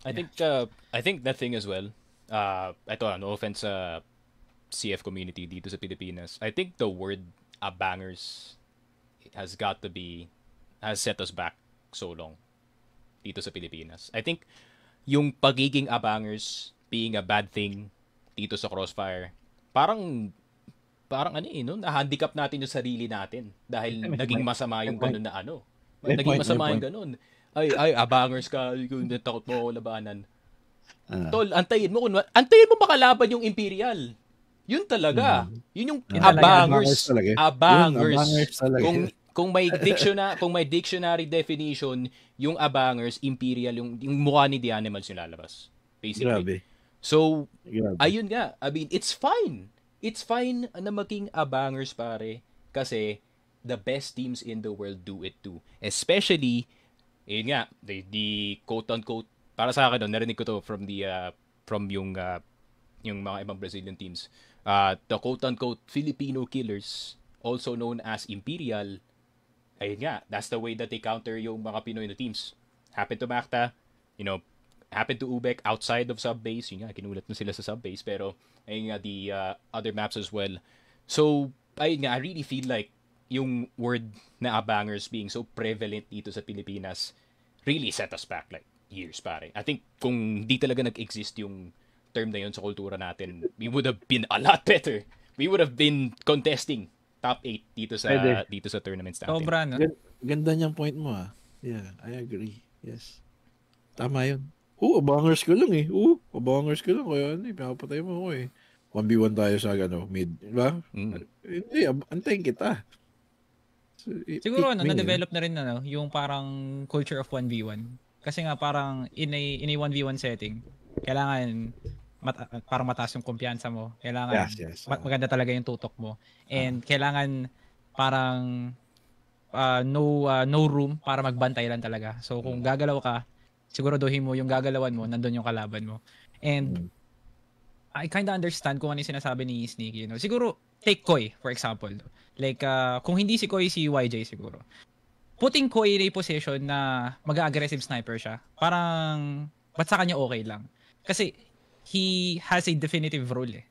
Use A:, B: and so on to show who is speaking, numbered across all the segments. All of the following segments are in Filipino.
A: I think that thing as well. Ito, no offense sa CF community dito sa Pilipinas. I think the word abangers has set us back so long dito sa Pilipinas. I think yung pagiging abangers being a bad thing dito sa Crossfire, parang ano no, na-handicap natin yung sarili natin dahil
B: May
A: naging
B: point.
A: masama
B: May
A: yung
B: point.
A: ganun na ano.
B: May
A: Naging
B: point. May
A: masama yung
B: point.
A: ganun. Ay, abangers ka, kung takot mo ako labanan.
B: Ah.
A: Tol, antayin mo makalaban yung Imperial. Yun talaga. Yun yung
C: Yun talaga,
A: abangers.
B: talaga.
A: Abangers.
B: Yun, abangers talaga.
A: Kung may dictionary definition, yung abangers, Imperial, yung mukha ni The Animals yung lalabas. Basically.
B: Grabe.
A: So,
B: Grabe.
A: ayun nga. I mean, it's fine. It's fine na maging abangers, pare. Kasi, the best teams in the world do it too. Especially, yun nga, the quote-unquote, para sa akin, narinig ko to from yung mga ibang Brazilian teams. The quote-unquote Filipino killers, also known as Imperial, ayun nga, that's the way that they counter yung mga Pinoy na teams. Happened to Macta, happened to Ubek outside of sub-base. Yun nga, kinulat na sila sa sub-base. Pero, ayun nga, the other maps as well. So, ayun nga, I really feel like yung word na abangers being so prevalent dito sa Pilipinas really set us back like years, pare. I think kung di talaga nag-exist yung term na yun sa kultura natin, we would have been a lot better. We would have been contesting top 8 dito sa tournaments natin.
C: Sobra, no?
B: Ganda niyang point mo, ah. Yeah, I agree. Yes. Tama yun. Abangers ko lang eh. Abangers ko lang. Kaya pinapatay mo ako eh. 1v1 tayo sa mid. Diba? Hindi, antayin kita. So,
C: siguro, na-develop na rin yung parang culture of 1v1. Kasi nga parang in a 1v1 setting, kailangan parang mataas yung kumpiyansa mo. Kailangan maganda talaga yung tutok mo. And kailangan parang no room para magbantay lang talaga. So kung gagalaw ka, siguraduhin mo yung gagalawan mo, nandun yung kalaban mo. And I kinda understand kung ano yung sinasabi ni Sneaky. Siguro, take Koi, for example. Like, kung hindi si Koi, si YJ siguro. Putting Koi in a position na mag-aggressive sniper siya, parang, ba't sa kanya okay lang? Kasi, he has a definitive role eh.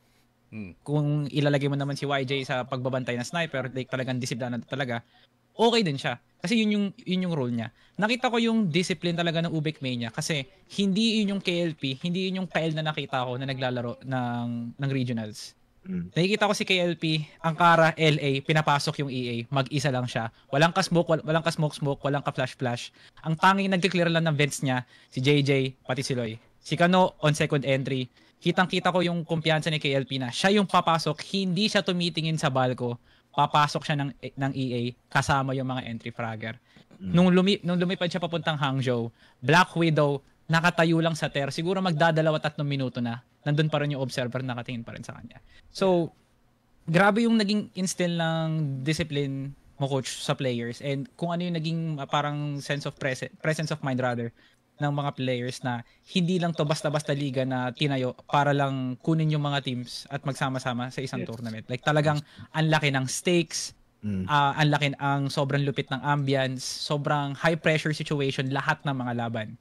C: Kung ilalagay mo naman si YJ sa pagbabantay na sniper, like talagang disiplina talaga, okay din siya. Kasi yun yung role niya. Nakita ko yung discipline talaga ng Ubek Mania kasi hindi yun yung KLP, hindi yun yung KL na nakita ko na naglalaro ng regionals. Nakikita ko si KLP, Angkara, LA, pinapasok yung EA, mag-isa lang siya. Walang ka-smoke, walang ka-smoke-smoke, walang ka-flash-flash. Ang tanging nag-clear lang ng vents niya, si JJ, pati si Loy. Si Kano, on second entry. Kitang-kita ko yung kumpiyansa ni KLP na siya yung papasok, hindi siya tumitingin sa balko. Papasok siya ng EA kasama yung mga entry fragger. Nung lumipad siya papuntang Hangzhou, Black Widow, nakatayo lang sa ter. Siguro magdadalawa 3 minuto na. Nandun pa rin yung observer, nakatingin pa rin sa kanya. So, grabe yung naging instill ng discipline mo, coach, sa players. And kung ano yung naging parang sense of presence of mind rather, ng mga players na hindi lang to basta-basta liga na tinayo para lang kunin yung mga teams at magsama-sama sa isang tournament. Like talagang ang laki ng stakes, ang laki ang sobrang lupit ng ambience, sobrang high pressure situation lahat ng mga laban.